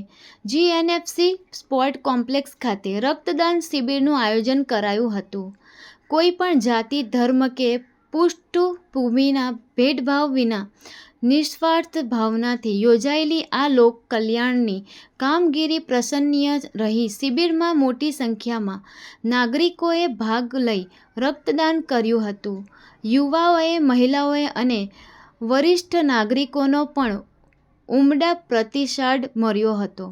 જીએનએફસી સ્પોર્ટ કોમ્પ્લેક્સ ખાતે રક્તદાન શિબિરનું આયોજન કરાયું હતું. કોઈ પણ જાતિ, ધર્મ કે પૃષ્ઠભૂમિના ભેદભાવ વિના નિસ્વાર્થ ભાવનાથી યોજાયેલી આ લોક કલ્યાણની કામગીરી પ્રશંસનીય રહી. શિબિરમાં મોટી સંખ્યામાં નાગરિકોએ ભાગ લઈ રક્તદાન કર્યું હતું. યુવાઓએ, મહિલાઓએ અને વરિષ્ઠ નાગરિકોનો પણ ઉમદા પ્રતિસાદ મળ્યો હતો.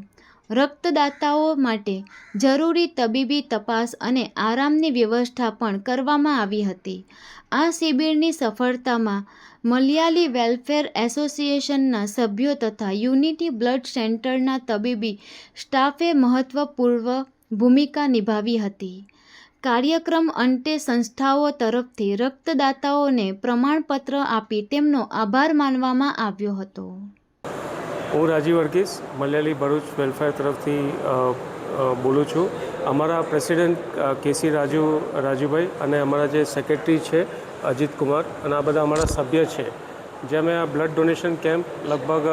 રક્તદાતાઓ માટે જરૂરી તબીબી તપાસ અને આરામની વ્યવસ્થા પણ કરવામાં આવી હતી. આ શિબિરની સફળતામાં મલયાલી વેલફેર એસોસિએશનના સભ્યો તથા યુનિટી બ્લડ સેન્ટરના તબીબી સ્ટાફે મહત્વપૂર્ણ ભૂમિકા નિભાવી હતી. કાર્યક્રમ અંતે સંસ્થાઓ તરફથી રક્તદાતાઓને પ્રમાણપત્ર આપી તેમનો આભાર માનવામાં આવ્યો હતો. હું રાજીવ વર્ગીસ મલયાલી ભરૂચ વેલફેર તરફથી બોલું છું. અમારા પ્રેસિડેન્ટ કેસી રાજુભાઈ અને અમારા જે સેક્રેટરી છે અજીત કુમાર અને આ બધા અમારા સભ્ય છે, જે અમે આ બ્લડ ડોનેશન કેમ્પ લગભગ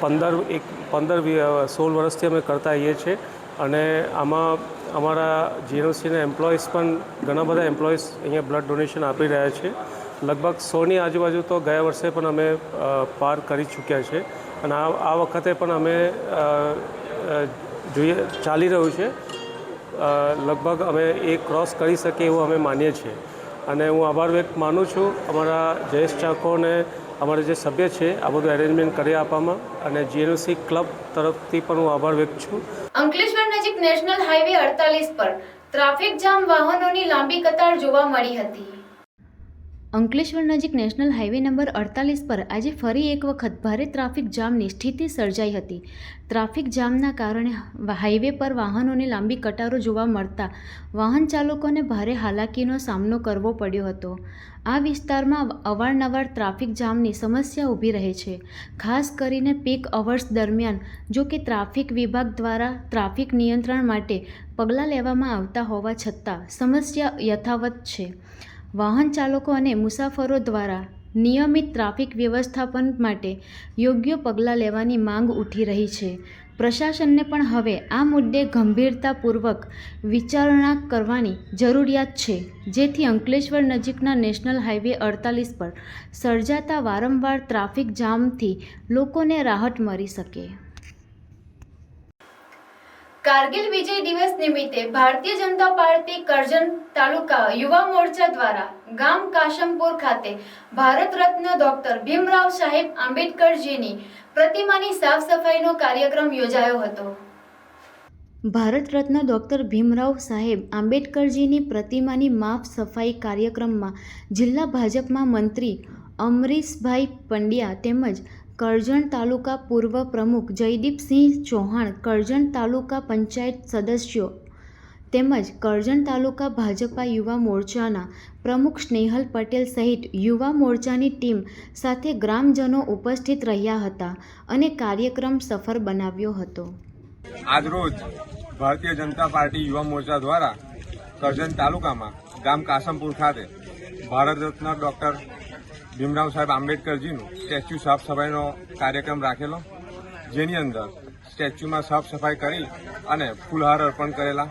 15-16 વર્ષથી અમે કરતા આવીએ છીએ. અને આમાં અમારા જીએનઓસીના એમ્પ્લોઈઝ પણ ઘણા બધા એમ્પ્લોઈઝ અહીંયા બ્લડ ડોનેશન આપી રહ્યા છે. લગભગ 100ની આજુબાજુ તો ગયા વર્ષે પણ અમે પાર કરી ચૂક્યા છે અને આ વખતે પણ અમે ચાલી રહ્યું છે. લગભગ અમે એ ક્રોસ કરી શકીએ એવું અમે માનીએ છીએ. અને હું આભાર વ્યક્ત માનું છું અમારા જયેશ ચાકોને, અમારા જે સભ્ય છે આ બધું એરેન્જમેન્ટ કરી આપવામાં, અને જીએનઓસી ક્લબ તરફથી પણ હું આભાર વ્યક્ત છું. અંકલેશ્વર નજીક નેશનલ હાઈવે 48 પર ટ્રાફિક જામ, વાહનોની લાંબી કતાર જોવા મળી હતી. અંકલેશ્વર નજીક નેશનલ હાઈવે નંબર 48 પર આજે ફરી એક વખત ભારે ટ્રાફિક જામની સ્થિતિ સર્જાઈ હતી. ટ્રાફિક જામના કારણે હાઈવે પર વાહનોની લાંબી કતારો જોવા મળતા વાહન ચાલકોને ભારે હાલાકીનો સામનો કરવો પડ્યો હતો. આ વિસ્તારમાં અવારનવાર ટ્રાફિક જામની સમસ્યા ઊભી રહે છે, ખાસ કરીને પીક અવર્સ દરમિયાન. જો કે ટ્રાફિક વિભાગ દ્વારા ટ્રાફિક નિયંત્રણ માટે પગલાં લેવામાં આવતા હોવા છતાં સમસ્યા યથાવત છે. વાહન ચાલકો અને મુસાફરો દ્વારા નિયમિત ટ્રાફિક વ્યવસ્થાપન માટે યોગ્ય પગલાં લેવાની માંગ ઉઠી રહી છે. પ્રશાસનને પણ હવે આ મુદ્દે ગંભીરતાપૂર્વક વિચારણા કરવાની જરૂરિયાત છે, જેથી અંકલેશ્વર નજીકના નેશનલ હાઈવે 48 પર સર્જાતા વારંવાર ટ્રાફિક જામથી લોકોને રાહત મળી શકે. કારગિલ વિજય દિવસ નિમિત્તે ભારતીય જનતા પાર્ટી કરજણ તાલુકા યુવા મોરચા દ્વારા ગામ કાશમપુર ખાતે ભારત રત્ન ડોક્ટર ભીમરાવ સાહેબ આંબેડકરજીની પ્રતિમાની સાફ સફાઈનો કાર્યક્રમ યોજાયો હતો. ભારત રત્ન ડોક્ટર ભીમરાવ સાહેબ આંબેડકરજીની પ્રતિમાની માફ સફાઈ કાર્યક્રમમાં જિલ્લા ભાજપમાં મંત્રી અમરીશભાઈ પંડ્યા તેમજ કરજણ તાલુકા પૂર્વ પ્રમુખ જયદીપસિંહ ચૌહાણ, કરજણ તાલુકા પંચાયત સદસ્યો તેમજ કરજણ તાલુકા ભાજપા યુવા મોરચાના પ્રમુખ સ્નેહલ પટેલ સહિત યુવા મોરચાની ટીમ સાથે ગ્રામજનો ઉપસ્થિત રહ્યા હતા અને કાર્યક્રમ સફળ બનાવ્યો હતો. આજરોજ ભારતીય જનતા પાર્ટી યુવા મોરચા દ્વારા કરજણ તાલુકામાં ગામ કાશમપુર ખાતે ભારત રત્ન ડોક્ટર ભીમરાવ સાહેબ આંબેડકરજીનું સ્ટેચ્યુ સાફ સફાઈનો કાર્યક્રમ રાખેલો, જેની અંદર સ્ટેચ્યુમાં સાફ સફાઈ કરી અને ફૂલહાર અર્પણ કરેલા.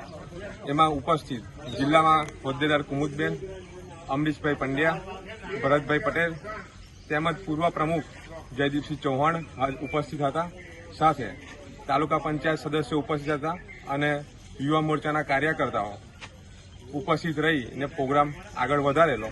એમાં ઉપસ્થિત જિલ્લામાં હોદ્દેદાર કુમુદબેન, અમરીશભાઈ પંડ્યા, ભરતભાઈ પટેલ તેમજ પૂર્વ પ્રમુખ જયદીપસિંહ ચૌહાણ ઉપસ્થિત હતા. સાથે તાલુકા પંચાયત સદસ્યો ઉપસ્થિત હતા અને યુવા મોરચાના કાર્યકર્તાઓ ઉપસ્થિત રહીને પ્રોગ્રામ આગળ વધારેલો.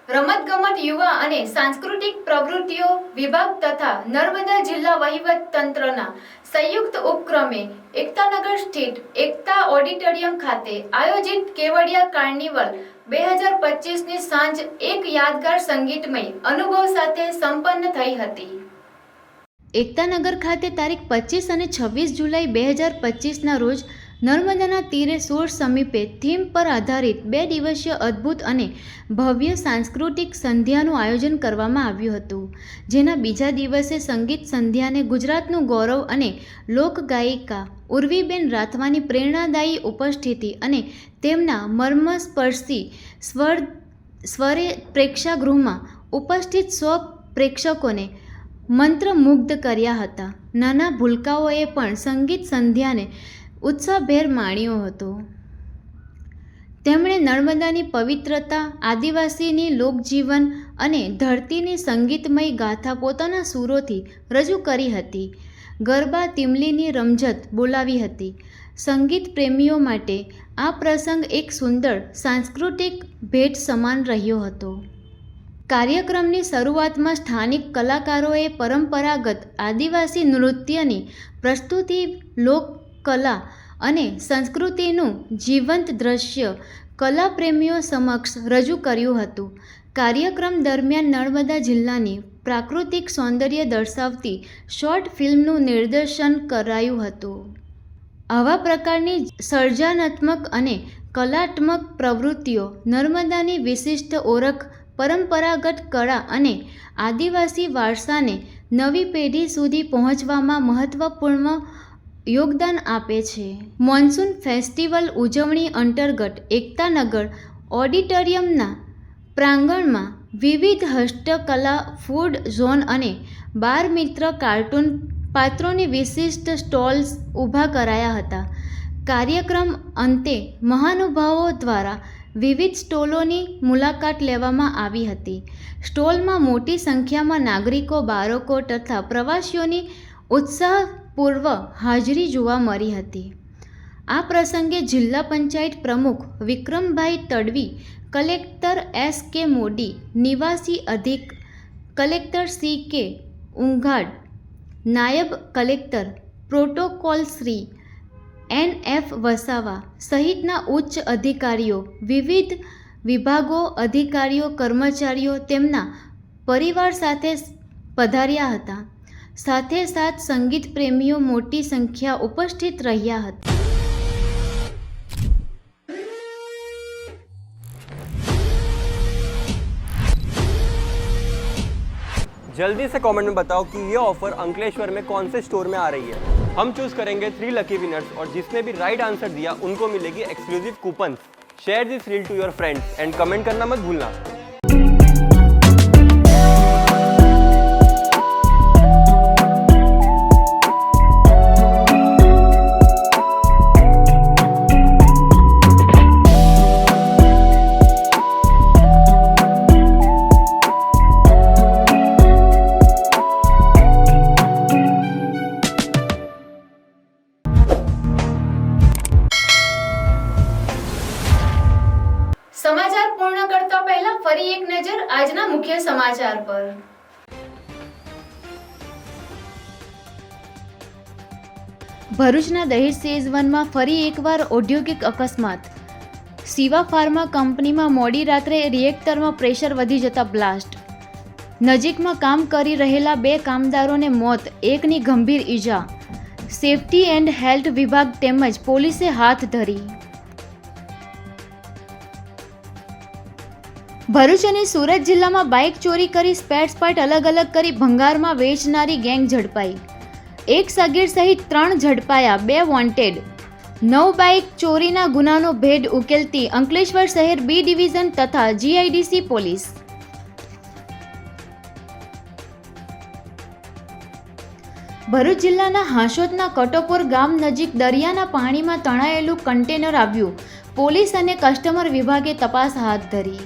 રમતગમત, યુવા અને સાંસ્કૃતિક પ્રવૃત્તિઓ વિભાગ તથા નર્મદા જિલ્લા વહીવટ તંત્રના સંયુક્ત ઉપક્રમે એકતાનગર સ્થિત એકતા ઓડિટોરિયમ ખાતે આયોજિત કેવડિયા કાર્નિવલ 2025ની સાંજ એક યાદગાર સંગીતમય અનુભવ સાથે સંપન્ન થઈ હતી. એકતાનગર ખાતે તારીખ 25 અને 26 જુલાઈ 2025ના રોજ નર્મદાના તીરે સોર સમીપે થીમ પર આધારિત 2 દિવસીય અદ્ભુત અને ભવ્ય સાંસ્કૃતિક સંધ્યાનું આયોજન કરવામાં આવ્યું હતું, જેના બીજા દિવસે સંગીત સંધ્યાને ગુજરાતનું ગૌરવ અને લોકગાયિકા ઉર્વીબેન રાઠવાની પ્રેરણાદાયી ઉપસ્થિતિ અને તેમના મર્મસ્પર્શી સ્વરે પ્રેક્ષાગૃહમાં ઉપસ્થિત 100 પ્રેક્ષકોને મંત્રમુગ્ધ કર્યા હતા. નાના ભૂલકાઓએ પણ સંગીત સંધ્યાને ઉત્સાહભેર માણ્યો હતો. તેમણે નર્મદાની પવિત્રતા, આદિવાસીની લોકજીવન અને ધરતીની સંગીતમય ગાથા પોતાના સૂરોથી રજૂ કરી હતી. ગરબા તિમલીની રમઝટ બોલાવી હતી. સંગીત પ્રેમીઓ માટે આ પ્રસંગ એક સુંદર સાંસ્કૃતિક ભેટ સમાન રહ્યો હતો. કાર્યક્રમની શરૂઆતમાં સ્થાનિક કલાકારોએ પરંપરાગત આદિવાસી નૃત્યની પ્રસ્તુતિ, લોકકલા અને સંસ્કૃતિનું જીવંત દ્રશ્ય કલાપ્રેમીઓ સમક્ષ રજૂ કર્યું હતું. કાર્યક્રમ દરમિયાન નર્મદા જિલ્લાની પ્રાકૃતિક સૌંદર્ય દર્શાવતી શોર્ટ ફિલ્મનું નિર્દેશન કરાયું હતું. આવા પ્રકારની સર્જનાત્મક અને કલાત્મક પ્રવૃત્તિઓ નર્મદાની વિશિષ્ટ ઓળખ, પરંપરાગત કળા અને આદિવાસી વારસાને નવી પેઢી સુધી પહોંચવામાં મહત્વપૂર્ણ યોગદાન આપે છે. મોન્સૂન ફેસ્ટિવલ ઉજવણી અંતર્ગત એકતાનગર ઓડિટોરિયમના પ્રાંગણમાં વિવિધ હસ્તકલા, ફૂડ ઝોન અને બાર મિત્ર કાર્ટૂન પાત્રોની વિશિષ્ટ સ્ટોલ્સ ઊભા કરાયા હતા. કાર્યક્રમ અંતે મહાનુભાવો દ્વારા વિવિધ સ્ટોલોની મુલાકાત લેવામાં આવી હતી. સ્ટોલમાં મોટી સંખ્યામાં નાગરિકો, બાળકો તથા પ્રવાસીઓની ઉત્સાહપૂર્વ હાજરી જોવા મળી હતી. આ પ્રસંગે જિલ્લા પંચાયત પ્રમુખ વિક્રમભાઈ તડવી, કલેક્ટર S.K. મોદી, નિવાસી અધિક કલેક્ટર C.K. ઉંઘાડ, નાયબ collector protocol Shri N.F. Vasava સહિતના ઉચ્ચ અધિકારીઓ, વિવિધ વિભાગો, અધિકારીઓ, કર્મચારીઓ તેમના પરિવાર સાથે પધાર્યા હતા. સાથે સાથ સંગીત પ્રેમીઓ મોટી સંખ્યા ઉપસ્થિત રહ્યા હતા. जल्दी से कमेंट में बताओ कि ये ऑफर अंकलेश्वर में कौन से स्टोर में आ रही है. हम चूज करेंगे 3 लकी विनर्स और जिसने भी राइट आंसर दिया उनको मिलेगी exclusive coupon. Share this reel to your friends and comment करना मत भूलना. સમાચાર પૂર્ણ કરતા પહેલા ફરી એક નજર આજના મુખ્ય સમાચાર પર. ભરૂચના દહેજ ફેઝ 1માં ફરી એકવાર ઔદ્યોગિક અકસ્માત. શિવા ફાર્મા કંપનીમાં મોડી રાત્રે રિએક્ટરમાં પ્રેશર વધી જતા બ્લાસ્ટ. નજીકમાં કામ કરી રહેલા 2 કામદારોને મોત, એકની ગંભીર ઈજા. સેફટી એન્ડ હેલ્થ વિભાગ તેમજ પોલીસે હાથ ધરી. ભરૂચ અને સુરત જિલ્લામાં બાઇક ચોરી કરી સ્પેર પાર્ટ અલગ અલગ કરી ભંગારમાં વેચનારી ગેંગ ઝડપાઈ. 1 સગીર સહિત 3 ઝડપાયા, 2 વોન્ટેડ. 9 બાઇક ચોરીના ગુનાનો ભેદ ઉકેલતી અંકલેશ્વર શહેર B ડિવિઝન તથા GIDC પોલીસ. ભરૂચ જિલ્લાના હાંસોદના કટોપોર ગામ નજીક દરિયાના પાણીમાં તણાયેલું કન્ટેનર આવ્યું. પોલીસ અને કસ્ટમર વિભાગે તપાસ હાથ ધરી.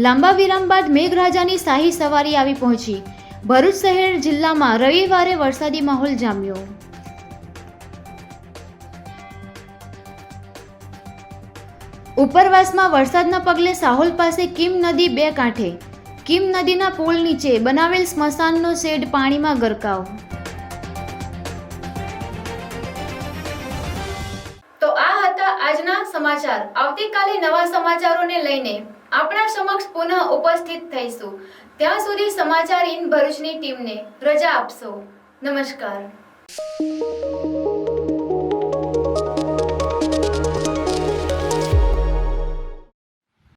લાંબા વિરામ બાદ મેઘરાજાની શાહી સવારી આવી પહોંચી. ભરૂચ શહેર જિલ્લામાં રવિવારે વરસાદી માહોલ જામ્યો. ઉપરવાસમાં વરસાદના પગલે સાહોલ પાસે કિમ નદી 2 કાંઠે. કિમ નદીના પુલ નીચે બનાવેલ સ્મશાનનો શેડ પાણીમાં ગરકાવ. તો આ હતા આજના સમાચાર. આવતીકાલે નવા સમાચારોને લઈને આપણા સમક્ષ પુનઃ ઉપસ્થિત થઈશું. ત્યાં સુધી સમાચાર ઇન ભરૂચની ટીમને રજા આપશો. નમસ્કાર.